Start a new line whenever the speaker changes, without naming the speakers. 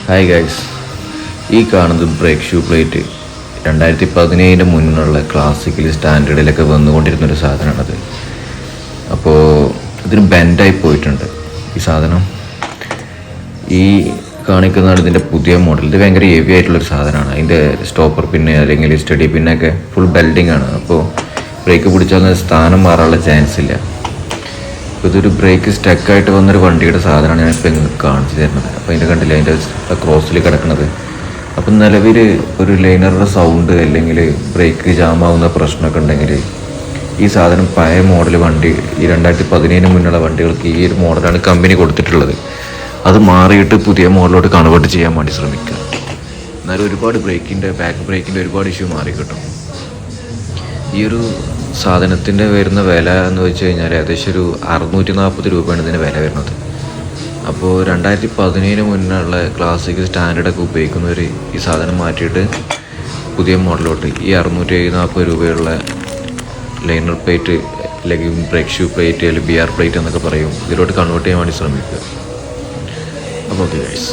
Hi guys, ഈ കാണുന്നത് brake shoe plate 2017 മുന്നുള്ള classical സ്റ്റാൻഡേർഡിലൊക്കെ വന്നുകൊണ്ടിരുന്നൊരു സാധനമാണത്. അപ്പോൾ ഇതിന് ബെൻഡായി പോയിട്ടുണ്ട് ഈ സാധനം. ഈ കാണിക്കുന്നതാണ് ഇതിൻ്റെ പുതിയ മോഡൽ. ഇത് ഭയങ്കര ഹെവി ആയിട്ടുള്ളൊരു സാധനമാണ്. അതിൻ്റെ സ്റ്റോപ്പർ പിന്നെ അല്ലെങ്കിൽ സ്റ്റഡി പിന്നൊക്കെ ഫുൾ ബെൽഡിങ് ആണ്. അപ്പോൾ ബ്രേക്ക് പിടിച്ചാൽ സ്ഥാനം മാറാനുള്ള ചാൻസ് ഇല്ല. അപ്പോൾ ഇതൊരു ബ്രേക്ക് സ്റ്റക്കായിട്ട് വന്നൊരു വണ്ടിയുടെ സാധനമാണ് ഞാനിപ്പോൾ നിങ്ങൾക്ക് കാണിച്ചു തരുന്നത്. അപ്പോൾ അതിൻ്റെ കണ്ടില്ല, അതിൻ്റെ ക്രോസിൽ കിടക്കുന്നത്. അപ്പം നിലവിൽ ഒരു ലൈനറുടെ സൗണ്ട് അല്ലെങ്കിൽ ബ്രേക്ക് ജാമാവുന്ന പ്രശ്നമൊക്കെ ഉണ്ടെങ്കിൽ ഈ സാധനം പഴയ മോഡൽ വണ്ടി, ഈ 2017 മുന്നുള്ള വണ്ടികൾക്ക് ഈ ഒരു മോഡലാണ് കമ്പനി കൊടുത്തിട്ടുള്ളത്. അത് മാറിയിട്ട് പുതിയ മോഡലോട്ട് കൺവേർട്ട് ചെയ്യാൻ വേണ്ടി ശ്രമിക്കുക. എന്നാലും ഒരുപാട് ബാക്ക് ബ്രേക്കിൻ്റെ ഒരുപാട് ഇഷ്യൂ മാറി കിട്ടും. ഈ ഒരു സാധനത്തിൻ്റെ വരുന്ന വില എന്ന് വെച്ച് കഴിഞ്ഞാൽ ഏകദേശം ഒരു 640 രൂപയാണ് ഇതിൻ്റെ വില വരുന്നത്. അപ്പോൾ 2017 മുന്നുള്ള ക്ലാസിക് സ്റ്റാൻഡേർഡൊക്കെ ഉപയോഗിക്കുന്നവർ ഈ സാധനം മാറ്റിയിട്ട് പുതിയ മോഡലോട്ട് ഈ 640 രൂപയുള്ള ലൈനർ പ്ലേറ്റ് അല്ലെങ്കിൽ ബ്രേക്ക് ഷൂ പ്ലേറ്റ് അല്ലെങ്കിൽ BR പ്ലേറ്റ് എന്നൊക്കെ പറയും, ഇതിലോട്ട് കൺവേർട്ട് ചെയ്യാൻ വേണ്ടി ശ്രമിക്കുക. അപ്പോൾ ഓക്കെ ഗൈസ്.